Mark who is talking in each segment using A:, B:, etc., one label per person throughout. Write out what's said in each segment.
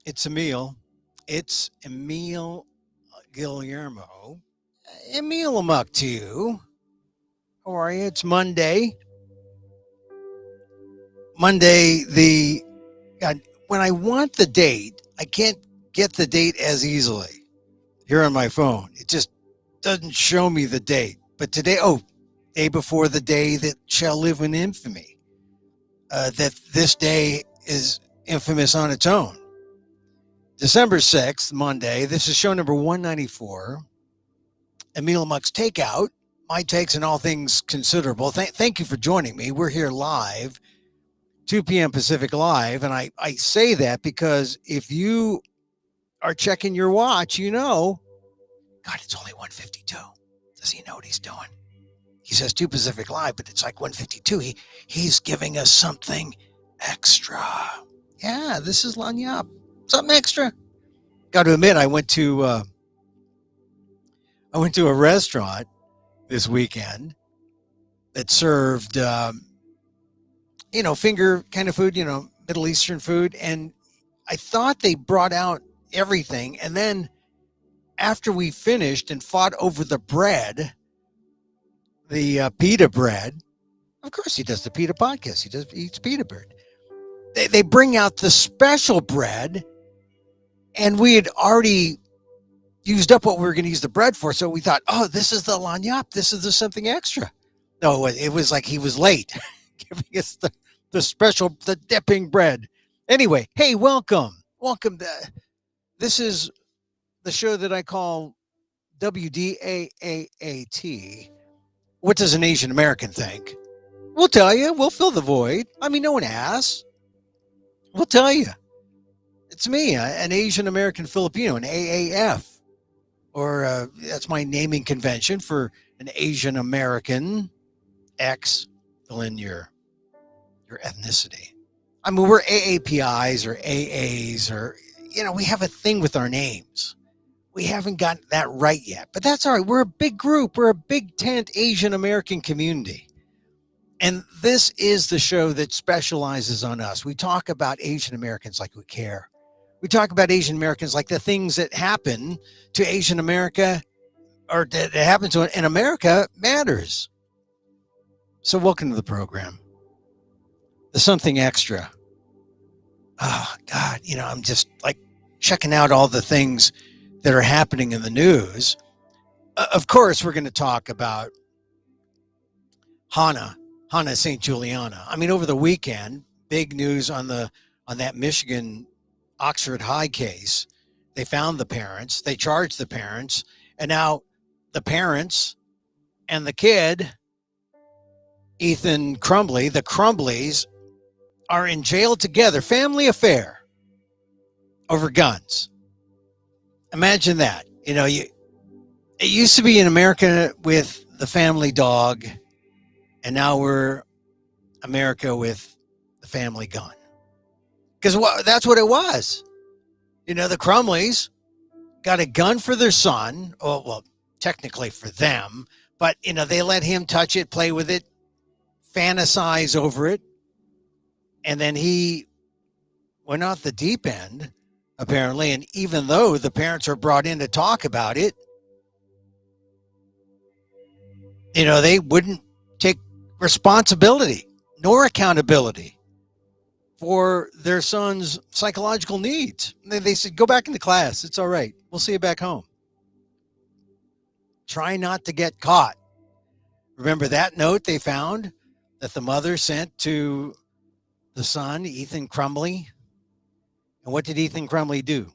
A: It's Emil. It's Emil Guillermo. Emil Amok to you. How are you? It's Monday. Monday, God, when I want the date, I can't get the date as easily here on my phone. It just doesn't show me the date. But today, day before the day that shall live in infamy, that this day is infamous on its own. December 6th, Monday. This is show number 194. Emil Muck's Takeout, my takes on all things considerable. Thank you for joining me. We're here live, 2 p.m. Pacific live. And I say that because if you are checking your watch, God, it's only 152. Does he know what he's doing? He says 2 Pacific live, but it's like 152. He's giving us something extra. Yeah, this is Lanyap. Something extra. Got to admit, I went to a restaurant this weekend that served, finger kind of food, Middle Eastern food. And I thought they brought out everything. And then after we finished and fought over the bread, the pita bread, of course he does the pita podcast. He eats pita bread. They bring out the special bread, and we had already used up what we were going to use the bread for. So we thought, oh, this is the lanyap. This is the something extra. No, it was like he was late giving us the special, the dipping bread. Anyway, hey, welcome. Welcome. This is the show that I call WDAAAT. What does an Asian American think? We'll tell you. We'll fill the void. I mean, no one asks. We'll tell you. It's me, an Asian American Filipino, an AAF. Or that's my naming convention for an Asian American X, fill in your ethnicity. I mean, we're AAPIs or AAs or, we have a thing with our names. We haven't gotten that right yet, but that's all right. We're a big group. We're a big tent Asian American community. And this is the show that specializes on us. We talk about Asian Americans like we care. We talk about Asian Americans like the things that happen to Asian America or that happen to in America matters. So welcome to the program. The something extra. Oh, God, I'm just like checking out all the things that are happening in the news. Of course, we're going to talk about Hana St. Juliana. I mean, over the weekend, big news on that Michigan Oxford High case. They found the parents, they charged the parents, and now the parents and the kid, Ethan Crumbley, the Crumbleys, are in jail together, family affair, over guns. Imagine that. It used to be in America with the family dog, and now we're America with the family gun. Because that's what it was. The Crumleys got a gun for their son. Oh, well, technically for them, but they let him touch it, play with it, fantasize over it, and then he went off the deep end, apparently. And even though the parents are brought in to talk about it, they wouldn't take responsibility nor accountability for their son's psychological needs. They said, go back into class. It's all right. We'll see you back home. Try not to get caught. Remember that note they found that the mother sent to the son, Ethan Crumbley? And what did Ethan Crumbley do?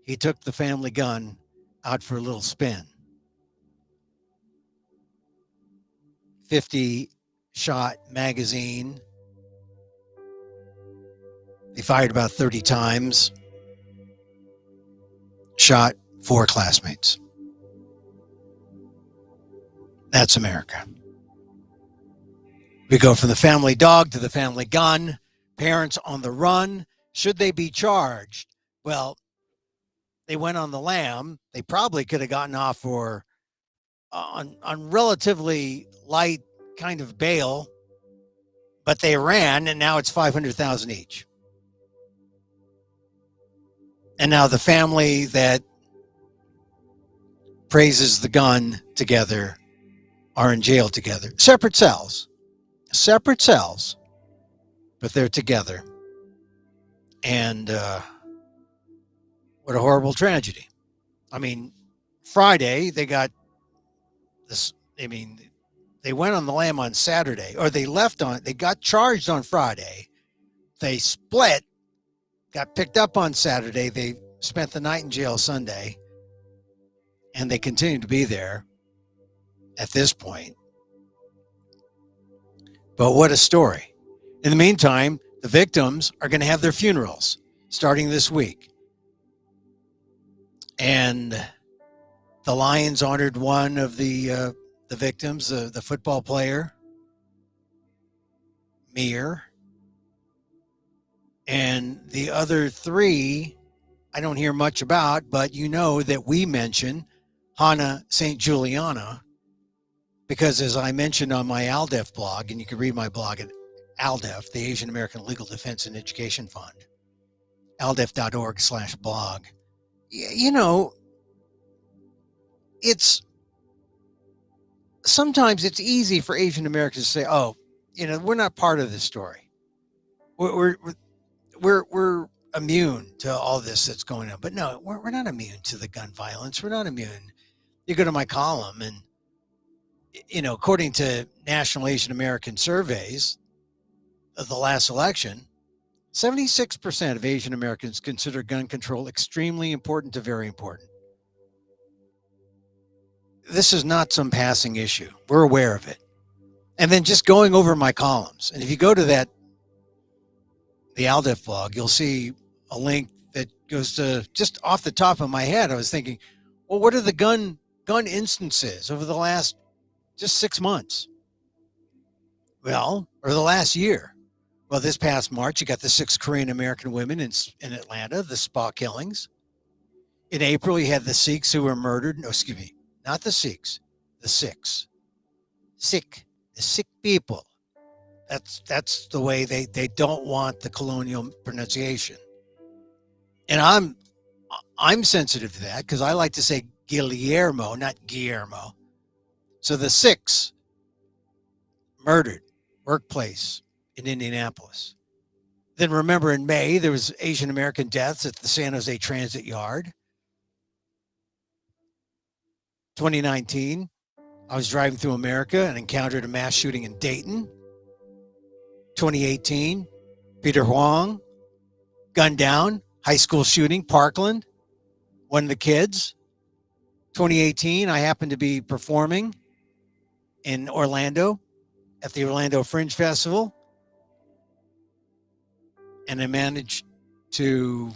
A: He took the family gun out for a little spin. 50-shot magazine. They fired about 30 times. Shot 4 classmates. That's America. We go from the family dog to the family gun. Parents on the run. Should they be charged? Well, they went on the lam. They probably could have gotten off for on relatively light kind of bail, but they ran, and now it's $500,000 each. And now the family that praises the gun together are in jail together. Separate cells, but they're together. And what a horrible tragedy. I mean, Friday, they got this. I mean, they went on the lam on Saturday, or they got charged on Friday. They split, got picked up on Saturday. They spent the night in jail Sunday, and they continue to be there at this point. But what a story. In the meantime, the victims are going to have their funerals starting this week. And the Lions honored one of the victims, the football player, Mir. And the other three, I don't hear much about, but you know that we mention Hana St. Juliana, because as I mentioned on my ALDEF blog, and you can read my blog at ALDEF, the Asian American Legal Defense and Education Fund, aldef.org/blog. You know, sometimes it's easy for Asian Americans to say, "Oh, you know, we're not part of this story. We're immune to all this that's going on." But no, we're not immune to the gun violence. We're not immune. You go to my column, and you know, according to National Asian American surveys of the last election, 76% of Asian Americans consider gun control extremely important to very important. This is not some passing issue. We're aware of it. And then just going over my columns, and if you go to the ALDEF blog, you'll see a link that goes to, just off the top of my head, I was thinking, well, what are the gun instances over the last just 6 months? Well, or the last year. Well, this past March, you got the 6 Korean American women in Atlanta, the spa killings. In April, you had the Sikhs who were murdered. No, excuse me, not the Sikhs, the Sikhs. The Sikh people. That's the way they don't want the colonial pronunciation. And I'm sensitive to that because I like to say Guillermo, not Guillermo. So the 6 murdered workplace in Indianapolis. Then remember in May, there was Asian American deaths at the San Jose Transit Yard. 2019, I was driving through America and encountered a mass shooting in Dayton. 2018, Peter Huang, gunned down, high school shooting, Parkland, one of the kids. 2018, I happened to be performing in Orlando at the Orlando Fringe Festival, and I managed to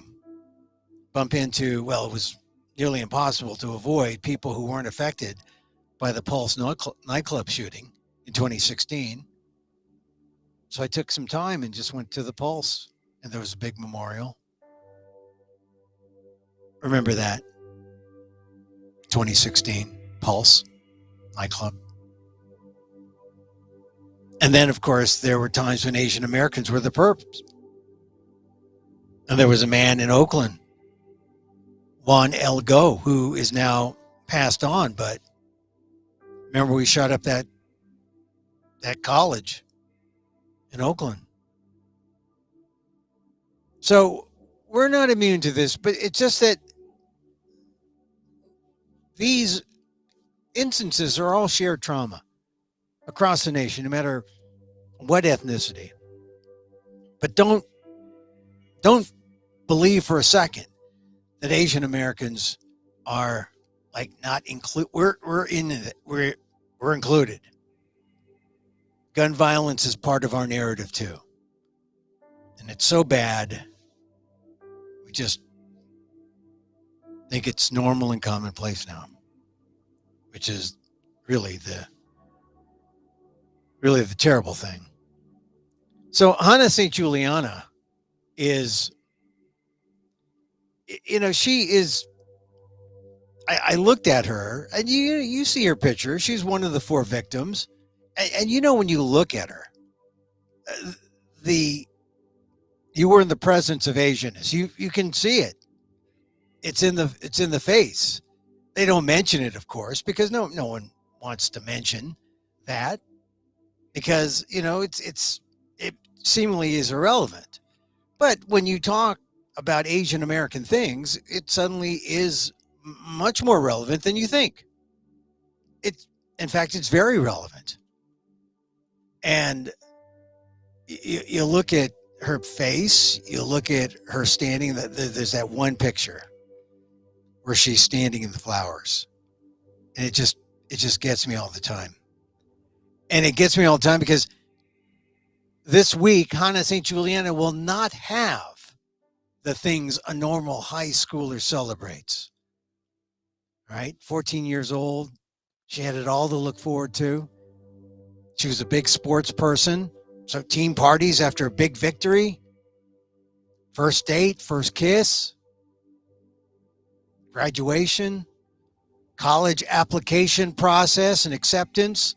A: bump into, well, it was nearly impossible to avoid people who weren't affected by the Pulse nightclub shooting in 2016. So I took some time and just went to the Pulse, and there was a big memorial. Remember that? 2016 Pulse nightclub. And then, of course, there were times when Asian Americans were the perps. And there was a man in Oakland, Juan El Go, who is now passed on. But remember, we shot up that college in Oakland. So we're not immune to this, but it's just that these instances are all shared trauma across the nation, no matter what ethnicity. But don't believe for a second that Asian Americans are like not include. We're in it. We're included. Gun violence is part of our narrative too, and it's so bad. We just think it's normal and commonplace now, which is really the terrible thing. So Hana St. Juliana is, you know, she is, I looked at her, and you see her picture. She's one of the 4 victims. And you know, when you look at her, you were in the presence of Asianness. You can see it. it's in the face. They don't mention it, of course, because no one wants to mention that, because it seemingly is irrelevant. But when you talk about Asian American things, it suddenly is much more relevant than you think. It's in fact, it's very relevant. And you look at her face, you look at her standing. There's that one picture where she's standing in the flowers, and it just gets me all the time. And it gets me all the time because this week, Hana St. Juliana will not have the things a normal high schooler celebrates. Right? 14 years old. She had it all to look forward to. She was a big sports person. So team parties after a big victory, first date, first kiss, graduation, college application process and acceptance,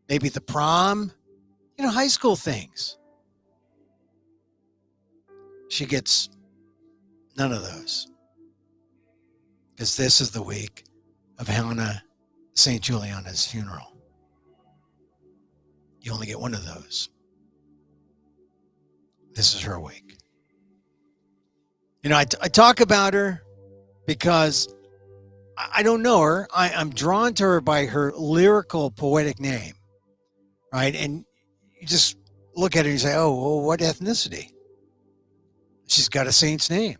A: maybe the prom, high school things. She gets none of those, because this is the week of Hana St. Juliana's funeral. You only get one of those. This is her week. I talk about her because I don't know her. I'm drawn to her by her lyrical, poetic name, right? And you just look at her and you say, oh, well, what ethnicity? She's got a saint's name.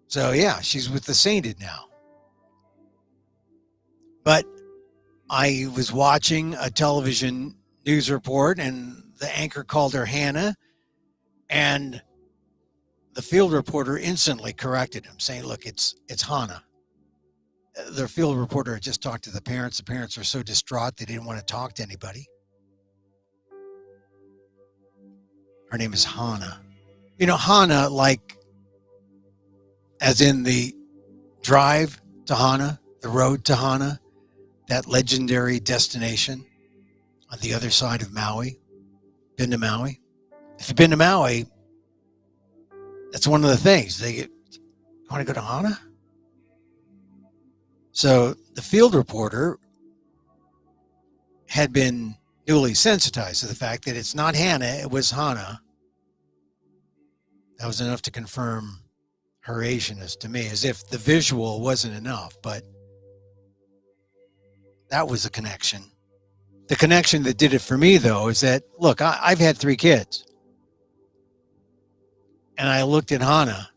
A: So, yeah, she's with the sainted now. But I was watching a television news report, and the anchor called her Hannah, and the field reporter instantly corrected him, saying, look, it's Hana. The field reporter had just talked to the parents. The parents were so distraught they didn't want to talk to anybody. Her name is Hana. Hana, like, as in the drive to Hana, the road to Hana, that legendary destination on the other side of Maui. Been to Maui? If you've been to Maui, that's one of the things. You want to go to Hana? So the field reporter had been newly sensitized to the fact that it's not Hannah, it was Hana. That was enough to confirm her Asianness to me, as if the visual wasn't enough, but that was a connection. The connection that did it for me, though, is that, look, I've had 3 kids. And I looked at Hana,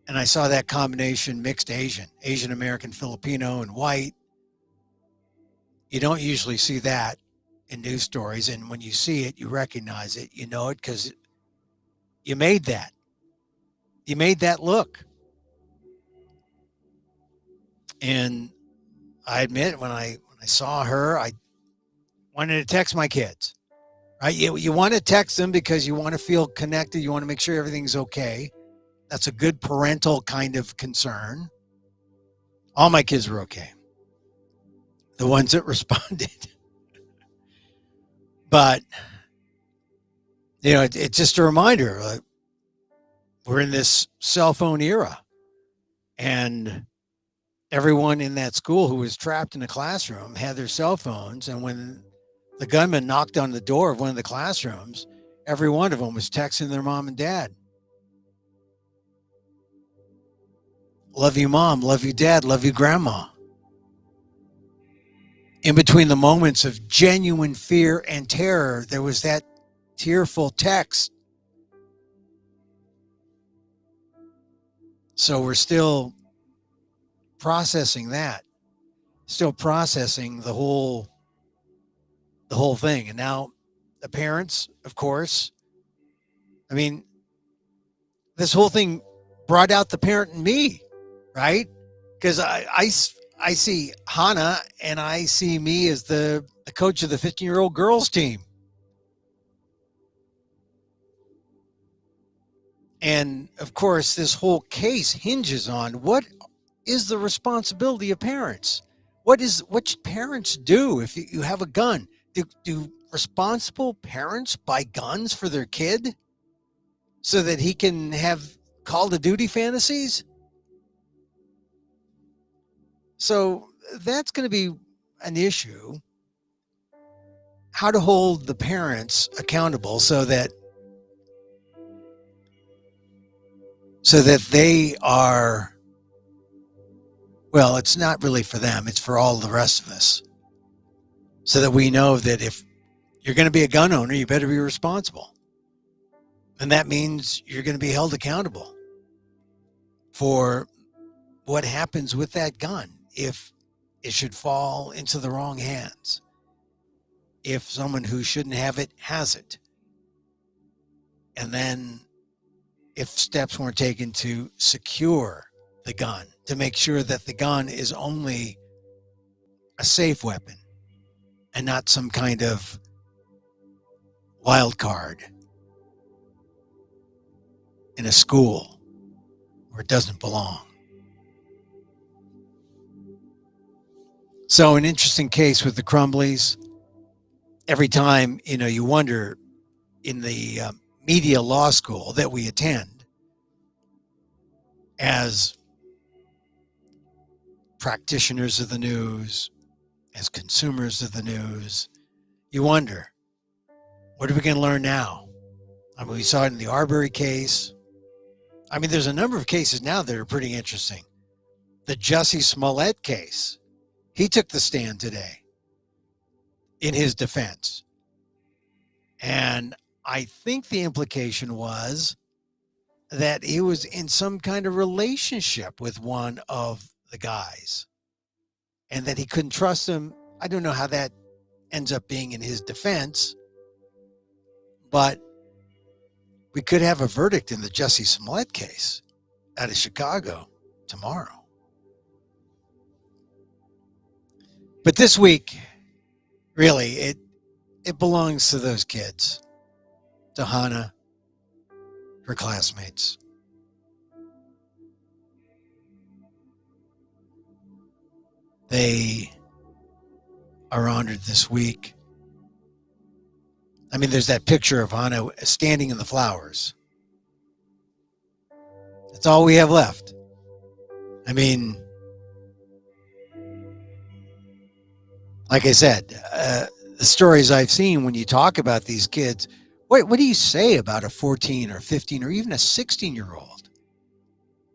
A: and I saw that combination, mixed Asian American, Filipino, and white. You don't usually see that in news stories. And when you see it, you recognize it. You know it because you made that. You made that look. And I admit, when I saw her, I wanted to text my kids. Right? You want to text them because you want to feel connected. You want to make sure everything's okay. That's a good parental kind of concern. All my kids were okay. The ones that responded. But, it's just a reminder. Like, we're in this cell phone era. And everyone in that school who was trapped in a classroom had their cell phones. And when the gunman knocked on the door of one of the classrooms, every one of them was texting their mom and dad. Love you, Mom. Love you, Dad. Love you, Grandma. In between the moments of genuine fear and terror, there was that tearful text. So we're still processing that. Still processing the whole thing. And now the parents, of course, this whole thing brought out the parent in me, right? Because I see Hana, and I see me as the coach of the 15-year-old girls team. And of course, this whole case hinges on what is the responsibility of parents. What should parents do if you have a gun? Do responsible parents buy guns for their kid so that he can have Call of Duty fantasies? So that's going to be an issue. How to hold the parents accountable so that they are, well, it's not really for them, it's for all the rest of us. So that we know that if you're going to be a gun owner, you better be responsible. And that means you're going to be held accountable for what happens with that gun if it should fall into the wrong hands. If someone who shouldn't have it has it. And then if steps weren't taken to secure the gun, to make sure that the gun is only a safe weapon and not some kind of wild card in a school where it doesn't belong. So an interesting case with the Crumblies. Every time, you wonder in the media law school that we attend as practitioners of the news, as consumers of the news, you wonder, what are we going to learn now? I mean, we saw it in the Arbery case. I mean, there's a number of cases now that are pretty interesting. The Jussie Smollett case, he took the stand today in his defense. And I think the implication was that he was in some kind of relationship with one of the guys and that he couldn't trust him. I don't know how that ends up being in his defense, but we could have a verdict in the Jussie Smollett case out of Chicago tomorrow. But this week, really, it belongs to those kids, to Hana, her classmates. They are honored this week. I mean, there's that picture of Hana standing in the flowers. That's all we have left. I mean, like I said, the stories I've seen when you talk about these kids, what do you say about a 14 or 15 or even a 16-year-old?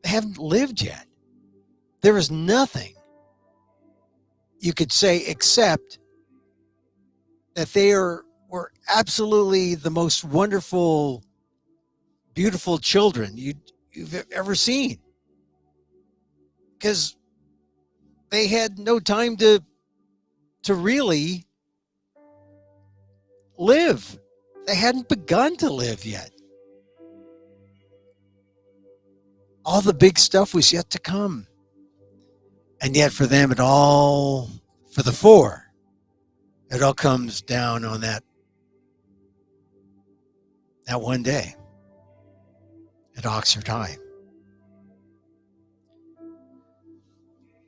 A: They haven't lived yet. There is nothing you could say except that they were absolutely the most wonderful, beautiful children you've ever seen. Because they had no time to really live. They hadn't begun to live yet. All the big stuff was yet to come. And yet for them, for the four, it all comes down on that one day at Oxford High.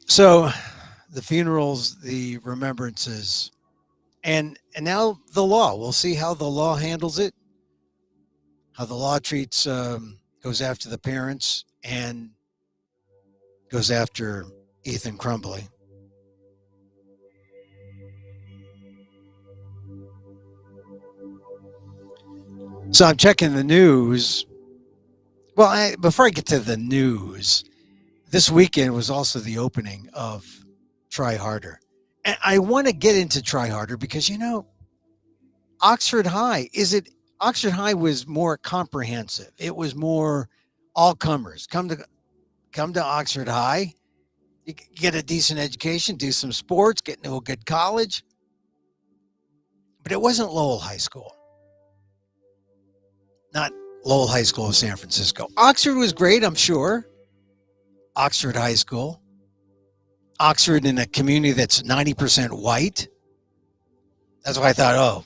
A: So the funerals, the remembrances, and now the law. We'll see how the law handles it, how the law treats, goes after the parents and goes after Ethan Crumbley. So I'm checking the news. Well, before I get to the news, this weekend was also the opening of Try Harder. And I want to get into Try Harder because, Oxford High was more comprehensive. It was more all comers. Come to Oxford High. You get a decent education, do some sports, get into a good college. But it wasn't Lowell High School. Not Lowell High School of San Francisco. Oxford was great, I'm sure. Oxford High School. Oxford in a community that's 90% white. That's why I thought,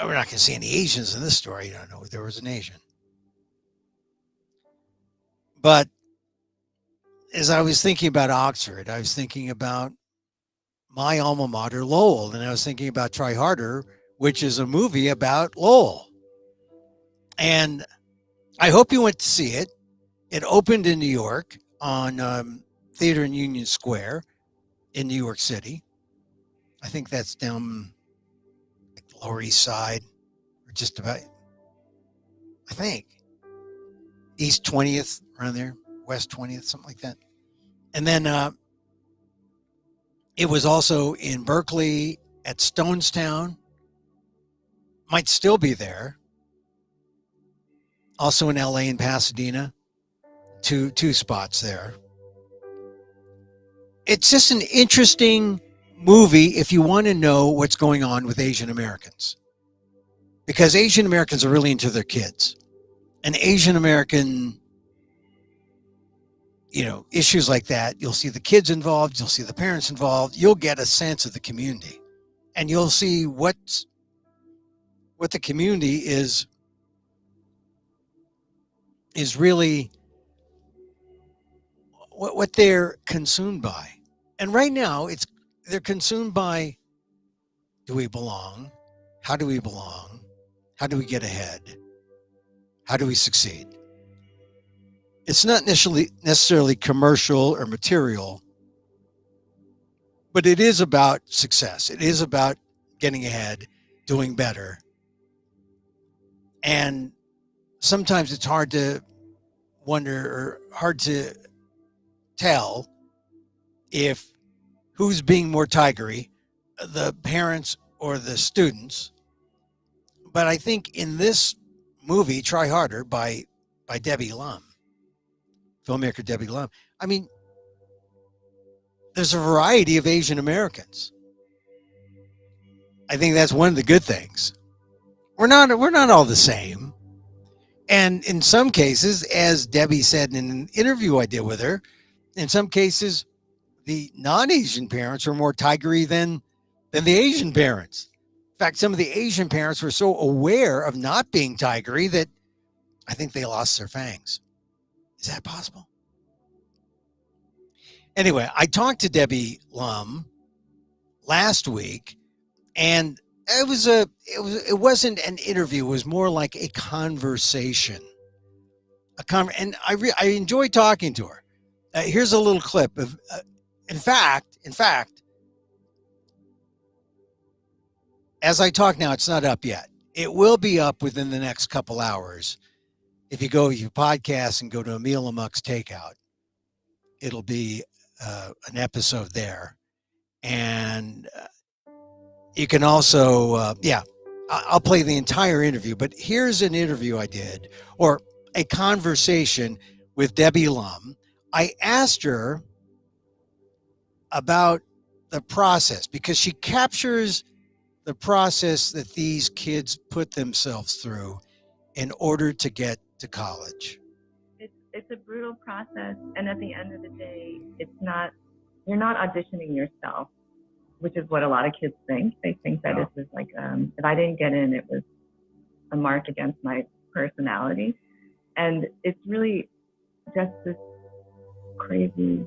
A: we're not going to see any Asians in this story. You don't know if there was an Asian. But as I was thinking about Oxford, I was thinking about my alma mater, Lowell, and I was thinking about Try Harder, which is a movie about Lowell. And I hope you went to see it. It opened in New York on Theater in Union Square in New York City. I think that's down like the Lower East Side, or just about, I think, East 20th, around there, West 20th, something like that. And then it was also in Berkeley at Stonestown, might still be there. Also in LA and Pasadena, two spots there. It's just an interesting movie if you want to know what's going on with Asian Americans, because Asian Americans are really into their kids, and Asian American, issues like that, you'll see the kids involved, you'll see the parents involved, you'll get a sense of the community, and you'll see what the community is really what they're consumed by. And right now they're consumed by, do we belong? How do we belong? How do we get ahead? How do we succeed? It's not necessarily commercial or material, but it is about success. It is about getting ahead, doing better. And sometimes it's hard to wonder, or hard to tell if who's being more tigery, the parents or the students. But I think in this movie, Try Harder, by Debbie Lum, filmmaker Debbie Lum, I mean, there's a variety of Asian Americans. I think that's one of the good things. We're not all the same. And in some cases, as Debbie said in an interview I did with her, in some cases, the non-Asian parents were more tigery than the Asian parents. In fact, some of the Asian parents were so aware of not being tigery that I think they lost their fangs. Is that possible? Anyway, I talked to Debbie Lum last week, and it wasn't an interview. It was more like a conversation. And I enjoyed talking to her. Here's a little clip of, in fact, as I talk now, it's not up yet. It will be up within the next couple hours. If you go your podcast and go to Emil Amok's Takeout, it'll be an episode there. And you can also, I'll play the entire interview, but here's an interview I did, or a conversation with Debbie Lum. I asked her about the process, because she captures the process that these kids put themselves through in order to get to college.
B: It's a brutal process, and at the end of the day, you're not auditioning yourself, which is what a lot of kids think. They think that this is like, if I didn't get in, it was a mark against my personality. And it's really just this crazy,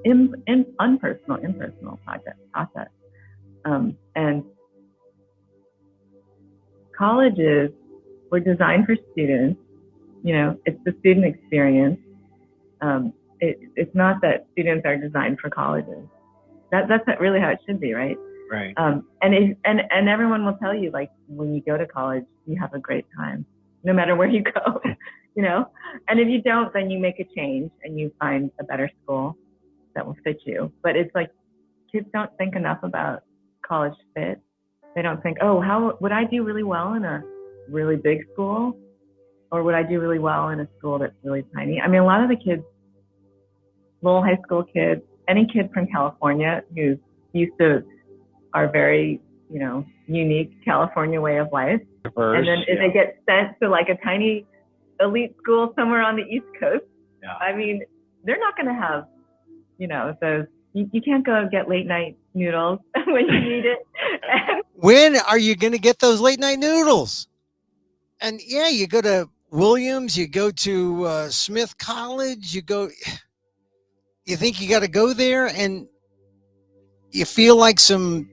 B: impersonal process. And colleges were designed for students. It's the student experience. It's not that students are designed for colleges. That's not really how it should be, right?
A: Right.
B: And everyone will tell you, like, when you go to college, you have a great time, no matter where you go, And if you don't, then you make a change and you find a better school that will fit you. But it's like, kids don't think enough about college fit. They don't think, oh, how would I do really well in a really big school, or would I do really well in a school that's really tiny? I mean, a lot of the kids, little high school kids, any kid from California who's used to our very, unique California way of life, and then if they get sent to like a tiny elite school somewhere on the East Coast, I mean, they're not going to have, those. You can't go get late night noodles when you need it.
A: When are you going to get those late night noodles? And you go to Williams, you go to Smith College, you think you got to go there, and you feel like some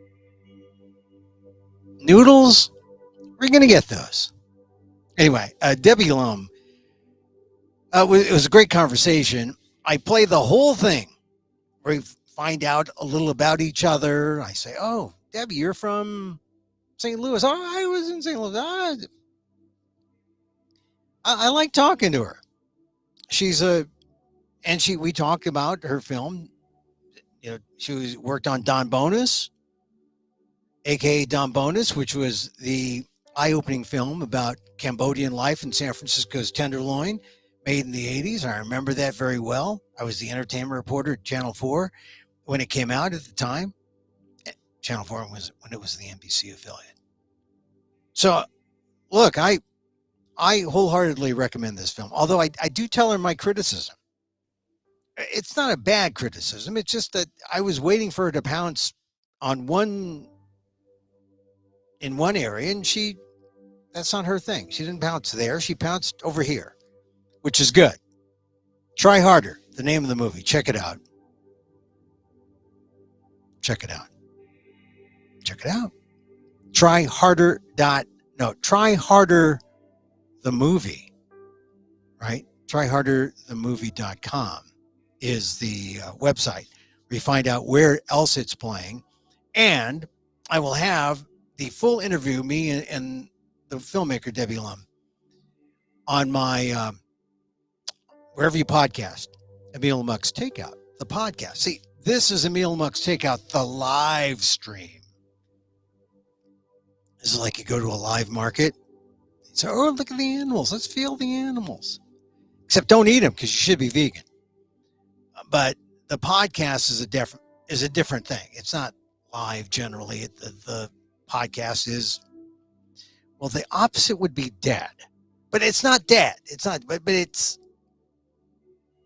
A: noodles? We're going to get those. Anyway, Debbie Lum, it was a great conversation. I played the whole thing. We find out a little about each other. I say, "Oh, Debbie, you're from St. Louis." "Oh, I was in St. Louis." I like talking to her. She's a and she we talked about her film. She worked on Don Bonus, aka Don Bonus, which was the eye-opening film about Cambodian life in San Francisco's Tenderloin, made in the 80s. I remember that very well. I was the entertainment reporter at Channel 4 when it came out at the time. Channel 4 was when it was the NBC affiliate. So, look, I wholeheartedly recommend this film, although I do tell her my criticism. It's not a bad criticism. It's just that I was waiting for her to pounce on in one area, and that's not her thing. She didn't pounce there. She pounced over here, which is good. Try Harder, the name of the movie. Check it out. Check it out. Check it out. Try Harder the movie, right? tryharderthemovie.com is the website where you find out where else it's playing. And I will have the full interview, me and the filmmaker, Debbie Lum, on my, wherever you podcast, Emil Muck's Takeout, the podcast. See, this is Emil Muck's Takeout, the live stream. This is like you go to a live market. So, oh, look at the animals. Let's feel the animals. Except don't eat them because you should be vegan. But the podcast is a different thing. It's not live generally. The podcast is, well, the opposite would be dead. But it's not dead. It's not, but it's,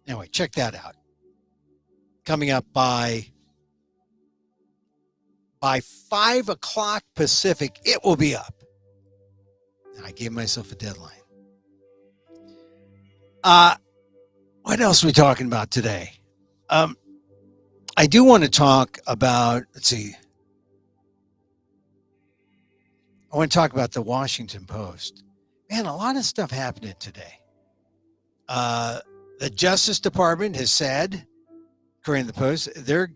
A: anyway, check that out. Coming up by 5 o'clock Pacific, it will be up. I gave myself a deadline. What else are we talking about today? I do want to talk about, let's see. I want to talk about the Washington Post. Man, a lot of stuff happening today. The Justice Department has said, according to the Post, that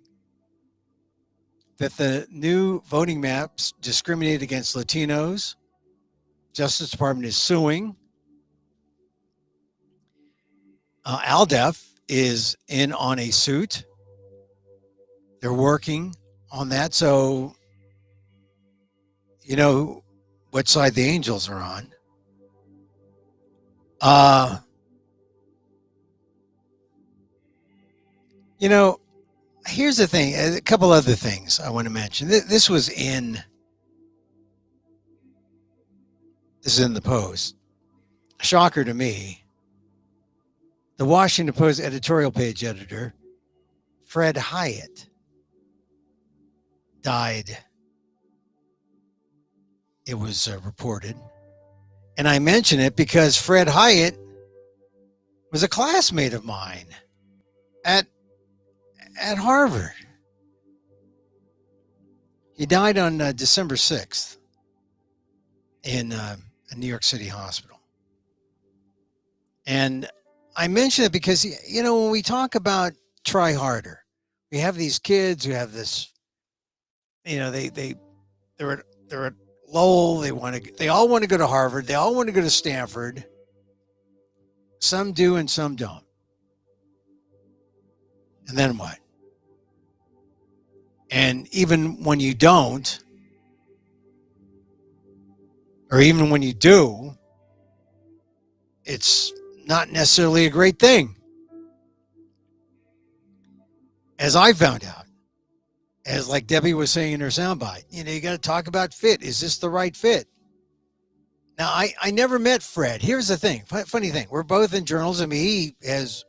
A: the new voting maps discriminate against Latinos. Justice Department is suing. ALDEF is in on a suit. They're working on that. So, you know what side the Angels are on. Here's the thing. A couple other things I want to mention. This is in the Post. Shocker to me. The Washington Post editorial page editor, Fred Hyatt, died. It was reported. And I mention it because Fred Hyatt was a classmate of mine at Harvard. He died on December 6th in a New York City hospital. And I mention it because, when we talk about try harder, we have these kids who have this, they're at Lowell. They all want to go to Harvard. They all want to go to Stanford. Some do and some don't. And then what? And even when you don't, or even when you do, it's not necessarily a great thing. As I found out, as like Debbie was saying in her soundbite, you got to talk about fit. Is this the right fit? Now, I never met Fred. Here's the thing. Funny thing. We're both in journalism. He has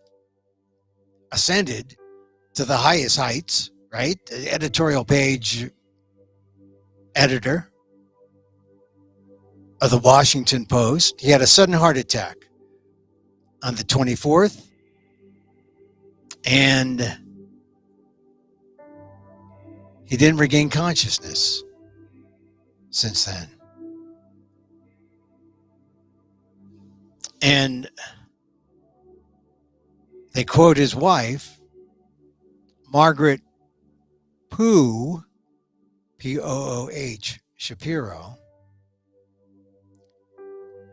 A: ascended to the highest heights, right? The editorial page editor of the Washington Post. He had a sudden heart attack on the 24th. And he didn't regain consciousness since then. And they quote his wife, Margaret Pooh, Pooh, Shapiro,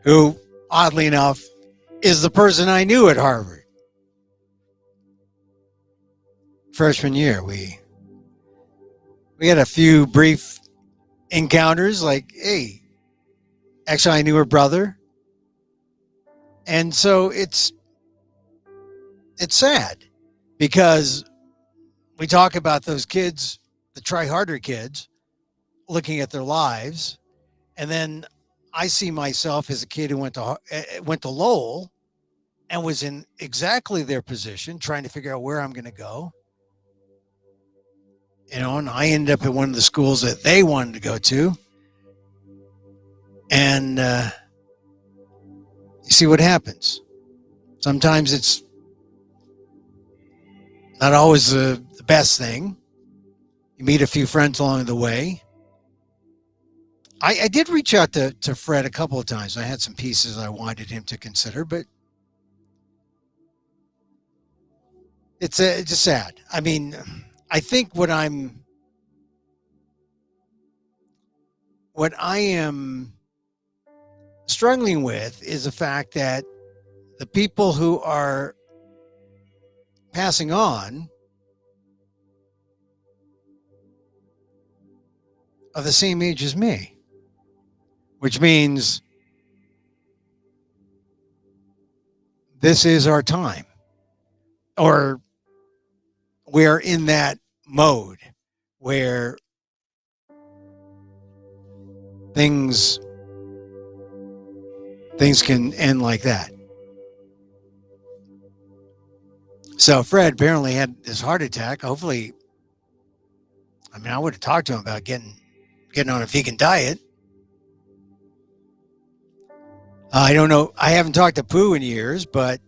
A: who, oddly enough, is the person I knew at Harvard. Freshman year, we had a few brief encounters. Like, hey, actually, I knew her brother, and so it's sad because we talk about those kids, the try harder kids, looking at their lives, and then I see myself as a kid who went to Lowell and was in exactly their position, trying to figure out where I'm going to go. And I ended up at one of the schools that they wanted to go to. And you see what happens. Sometimes it's not always the best thing. You meet a few friends along the way. I did reach out to Fred a couple of times. I had some pieces I wanted him to consider, but it's just sad. I mean, I think what I am struggling with is the fact that the people who are passing on are the same age as me, which means this is our time, or we're in that mode where things can end like that. So Fred apparently had this heart attack. Hopefully, I mean, I would have talked to him about getting on a vegan diet. I don't know. I haven't talked to Pooh in years, but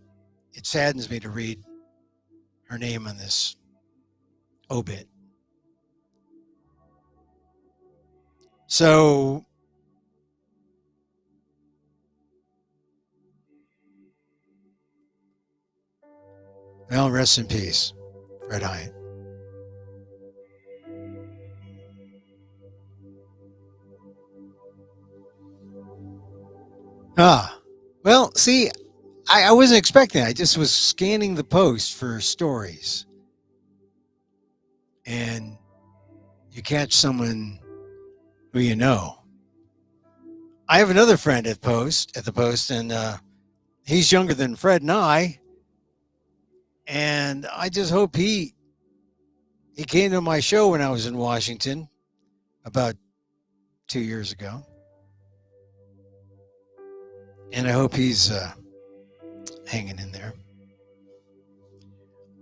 A: it saddens me to read her name on this obit. So, well, rest in peace, Fred Hyatt. Well, see, I wasn't expecting that. I just was scanning the post for stories. And you catch someone who you know. I have another friend at the post, and he's younger than Fred and I. And I just hope he came to my show when I was in Washington about 2 years ago. And I hope he's hanging in there.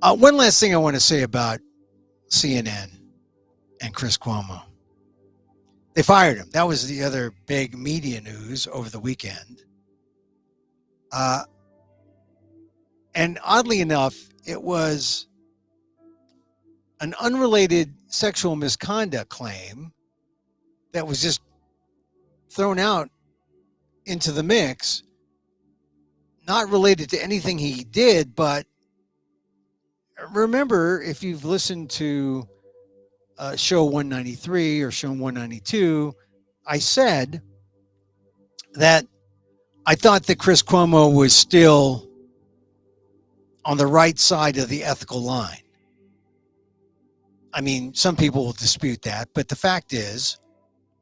A: One last thing I want to say about CNN and Chris Cuomo. They fired him. That was the other big media news over the weekend. And oddly enough, it was an unrelated sexual misconduct claim that was just thrown out into the mix, not related to anything he did. But remember, if you've listened to show 193 or show 192, I said that I thought that Chris Cuomo was still on the right side of the ethical line. I mean, some people will dispute that, but the fact is,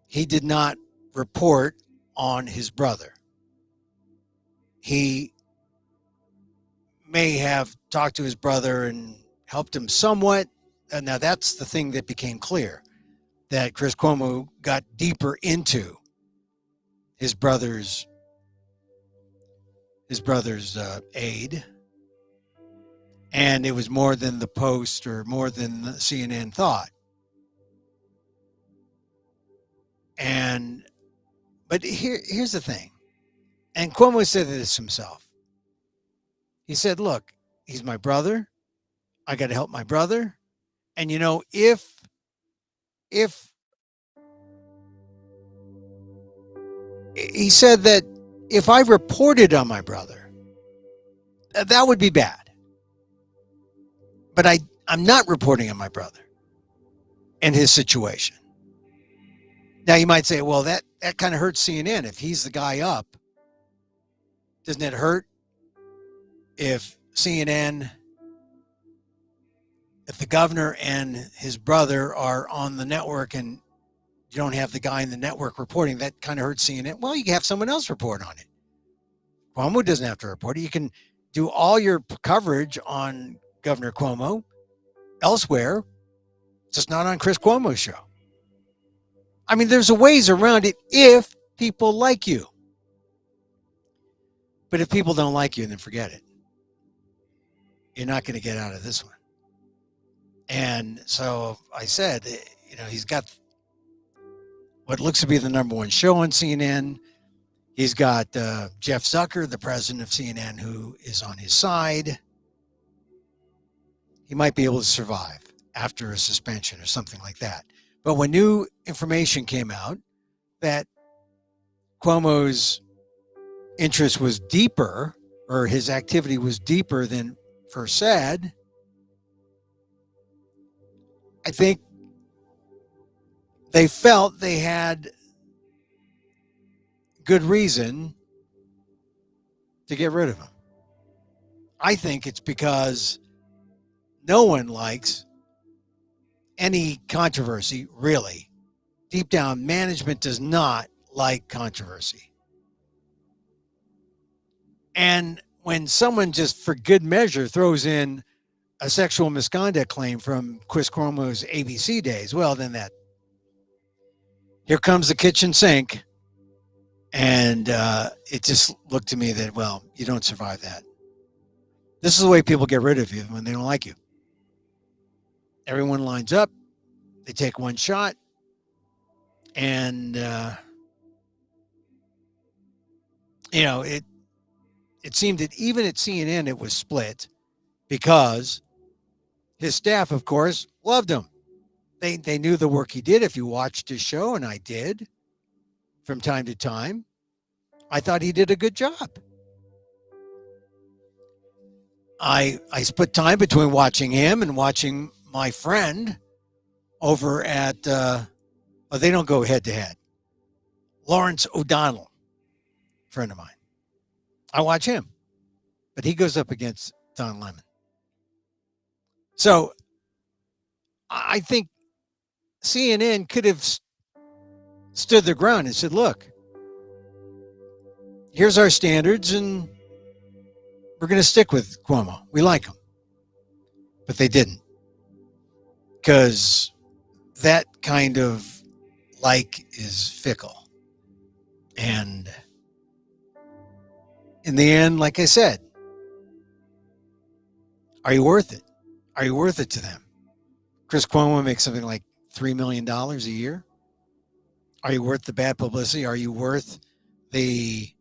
A: he did not report on his brother. He may have talked to his brother and helped him somewhat. And now that's the thing that became clear, that Chris Cuomo got deeper into his brother's aid. And it was more than the Post or more than the CNN thought. But here's the thing. And Cuomo said this himself. He said, look, he's my brother. I got to help my brother. And, if he said that if I reported on my brother, that would be bad. But I'm not reporting on my brother. in his situation. Now you might say, well, that kind of hurts CNN. If he's the guy up, doesn't it hurt if CNN, if the governor and his brother are on the network and you don't have the guy in the network reporting? That kind of hurts CNN. Well, you can have someone else report on it. Cuomo doesn't have to report it. You can do all your coverage on Governor Cuomo elsewhere, just not on Chris Cuomo's show. I mean, there's a ways around it if people like you. But if people don't like you, then forget it. You're not going to get out of this one. And so I said, he's got what looks to be the number one show on CNN. He's got Jeff Zucker, the president of CNN, who is on his side. He might be able to survive after a suspension or something like that. But when new information came out that Cuomo's interest was deeper, or his activity was deeper than first said, I think they felt they had good reason to get rid of him. I think it's because no one likes any controversy, really. Deep down, management does not like controversy. And when someone just for good measure throws in a sexual misconduct claim from Chris Cuomo's ABC days, well, then here comes the kitchen sink. And it just looked to me that, well, you don't survive that. This is the way people get rid of you when they don't like you. Everyone lines up. They take one shot. And, it seemed that even at CNN it was split because his staff, of course, loved him. They knew the work he did. If you watched his show, and I did from time to time, I thought he did a good job. I split time between watching him and watching my friend over at, they don't go head to head, Lawrence O'Donnell, friend of mine. I watch him, but he goes up against Don Lemon. So I think CNN could have stood their ground and said, look, here's our standards, and we're going to stick with Cuomo. We like him. But they didn't. Because that kind of like is fickle. And in the end, like I said, are you worth it? Are you worth it to them? Chris Cuomo makes something like $3 million a year. Are you worth the bad publicity? Are you worth the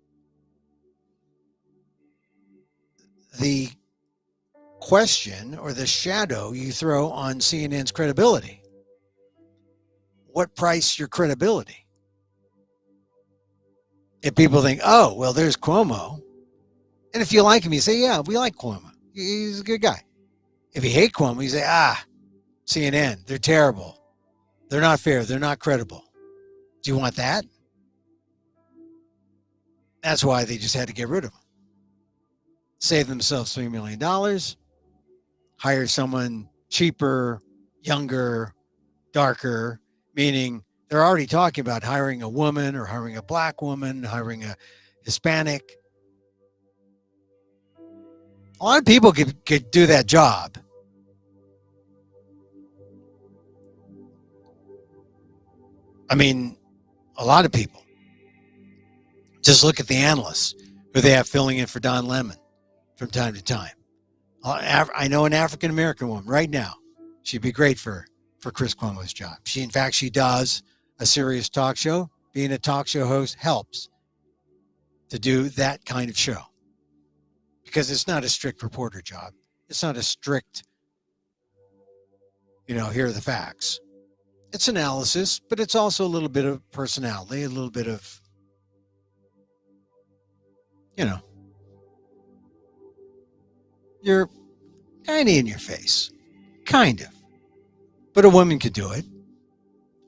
A: question or the shadow you throw on CNN's credibility? What price your credibility? If people think, oh, well, there's Cuomo. And if you like him, you say, yeah, we like Cuomo. He's a good guy. If you hate Cuomo, you say, CNN, they're terrible. They're not fair. They're not credible. Do you want that? That's why they just had to get rid of him. Save themselves $3 million, hire someone cheaper, younger, darker, meaning they're already talking about hiring a woman or hiring a black woman, hiring a Hispanic. A lot of people could do that job. I mean, a lot of people. Just look at the analysts who they have filling in for Don Lemon from time to time. I know an African-American woman right now. She'd be great for Chris Cuomo's job. She does a serious talk show. Being a talk show host helps to do that kind of show because it's not a strict reporter job. It's not a strict, here are the facts. It's analysis, but it's also a little bit of personality, a little bit of, you're kind of in your face. Kind of. But a woman could do it.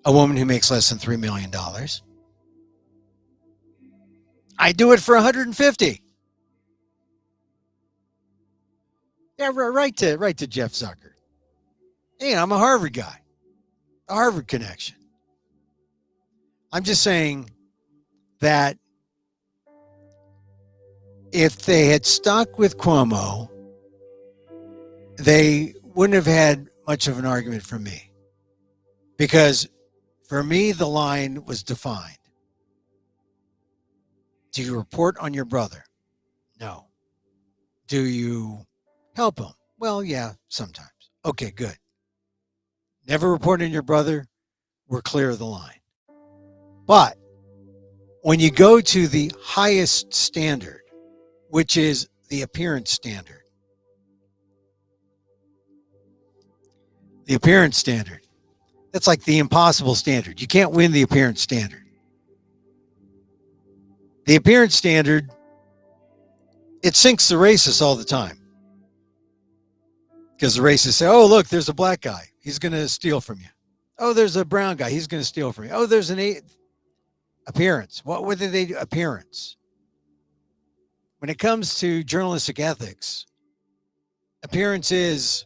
A: a woman who makes less than $3 million. I do it for 150. Yeah, right to Jeff Zucker. Hey, I'm a Harvard guy, a Harvard connection. I'm just saying that if they had stuck with Cuomo, they wouldn't have had much of an argument from me. Because for me, the line was defined. Do you report on your brother? No. Do you help him? Well, yeah, sometimes. Okay, good. Never report on your brother. We're clear of the line. But when you go to the highest standard, which is the appearance standard, that's like the impossible standard. You can't win the appearance standard. The appearance standard, it sinks the racists all the time. Because the racists say, oh, look, there's a black guy. He's going to steal from you. Oh, there's a brown guy. He's going to steal from you. Oh, there's an appearance. What do they do? Appearance. When it comes to journalistic ethics, appearance is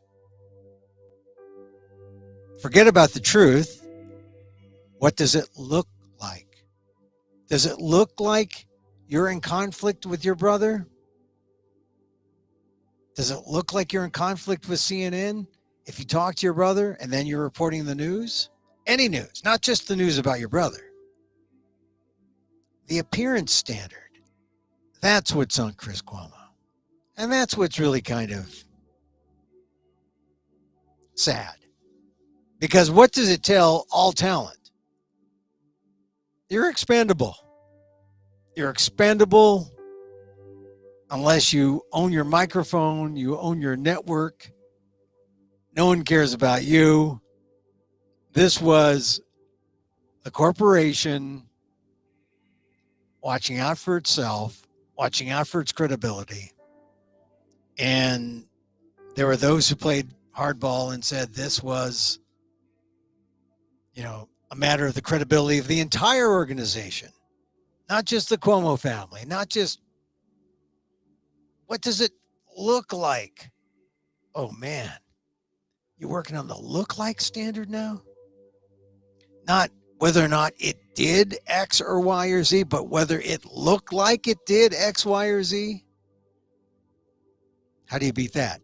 A: forget about the truth. What does it look like? Does it look like you're in conflict with your brother? Does it look like you're in conflict with CNN if you talk to your brother and then you're reporting the news? Any news, not just the news about your brother. The appearance standard. That's what's on Chris Cuomo. And that's what's really kind of sad. Because what does it tell all talent? You're expendable. You're expendable unless you own your microphone, you own your network. No one cares about you. This was the corporation watching out for itself, watching out for its credibility. And there were those who played hardball and said this was, a matter of the credibility of the entire organization, not just the Cuomo family, not just what does it look like? Oh, man. You're working on the look like standard now? Not whether or not it did X or Y or Z, but whether it looked like it did X, Y, or Z? How do you beat that?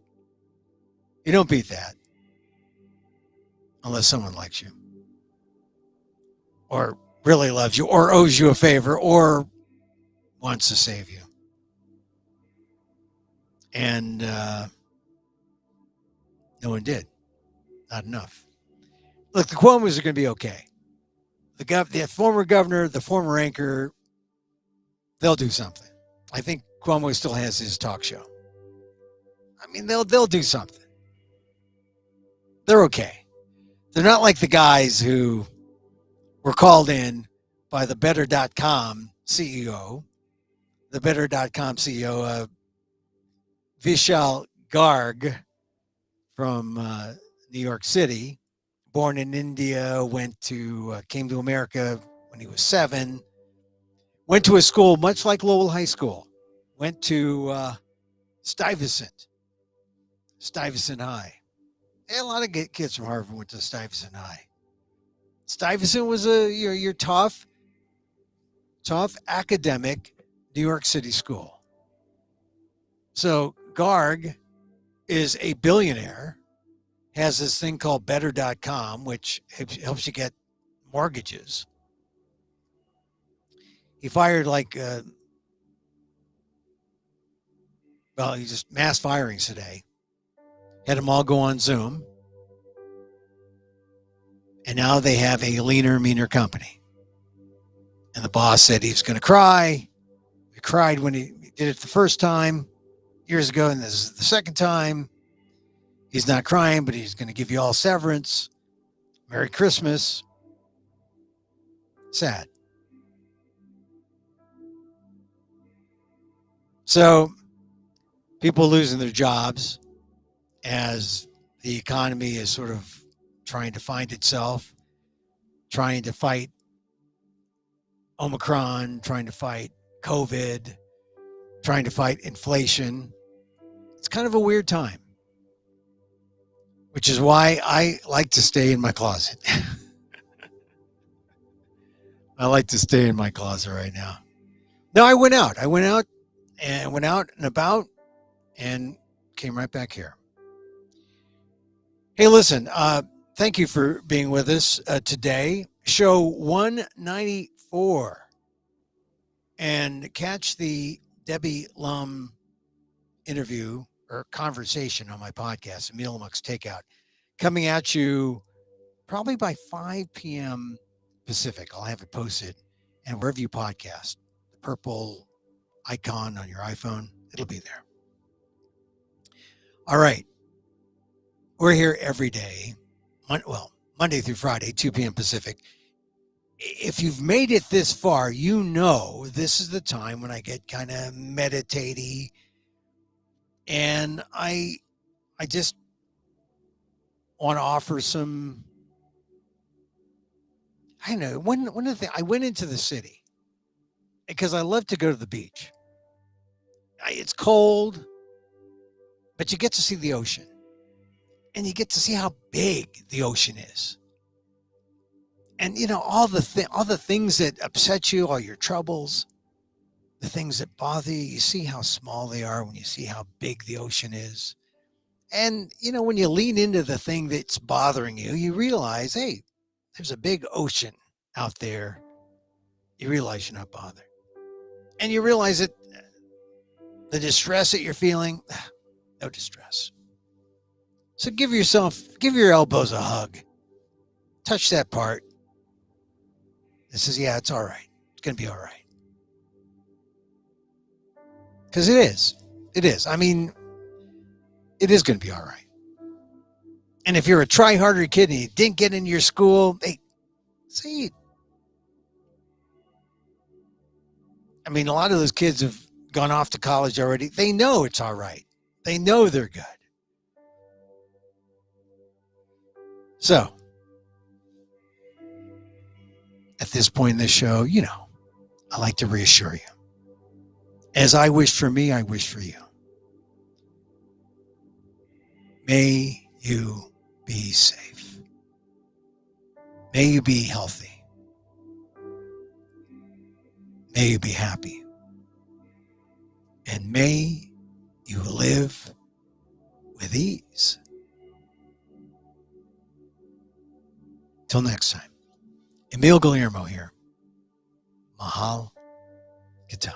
A: You don't beat that unless someone likes you or really loves you or owes you a favor or wants to save you. And no one did. Not enough. Look, the Cuomos are going to be okay. The former governor, the former anchor, they'll do something. I think Cuomo still has his talk show. I mean, they'll do something. They're okay. They're not like the guys who were called in by the Better.com CEO, Vishal Garg from New York City, born in India, came to America when he was 7, went to a school much like Lowell High School, went to Stuyvesant High. And a lot of kids from Harvard went to Stuyvesant High. Stuyvesant was your tough academic New York City school. So Garg is a billionaire, has this thing called Better.com, which helps you get mortgages. He fired he just mass firings today. Had them all go on Zoom. And now they have a leaner, meaner company. And the boss said he was going to cry. He cried when he did it the first time years ago, and this is the second time. He's not crying, but he's going to give you all severance. Merry Christmas. Sad. So people losing their jobs as the economy is sort of trying to find itself. trying to fight Omicron, trying to fight COVID, trying to fight inflation. It's kind of a weird time, which is why I like to stay in my closet. I like to stay in my closet right now. No, I went out. I went out and about and came right back here. Hey, listen, thank you for being with us today. Show 194. And catch the Debbie Lum interview or conversation on my podcast, Emil Guillermo's Takeout, coming at you probably by 5 p.m. Pacific. I'll have it posted. And wherever you podcast, the purple icon on your iPhone, it'll be there. All right. We're here every day, Monday through Friday, 2 p.m. Pacific. If you've made it this far, you know this is the time when I get kind of meditative, and I just want to offer some. I don't know. One of the things, I went into the city because I love to go to the beach. It's cold, but you get to see the ocean, and you get to see how big the ocean is. And all the things that upset you, all your troubles, the things that bother you, you see how small they are when you see how big the ocean is. And when you lean into the thing that's bothering you, you realize, hey, there's a big ocean out there. You realize you're not bothered. And you realize that the distress that you're feeling, no distress. So give your elbows a hug. Touch that part. It says, yeah, it's all right. It's going to be all right. Because it is. It is. I mean, it is going to be all right. And if you're a try-harder kid and you didn't get into your school, hey, see, I mean, a lot of those kids have gone off to college already. They know it's all right. They know they're good. So, at this point in the show, I like to reassure you. As I wish for me, I wish for you. May you be safe. May you be healthy. May you be happy. And may you live with ease. Till next time, Emil Guillermo here. Mahal Gita.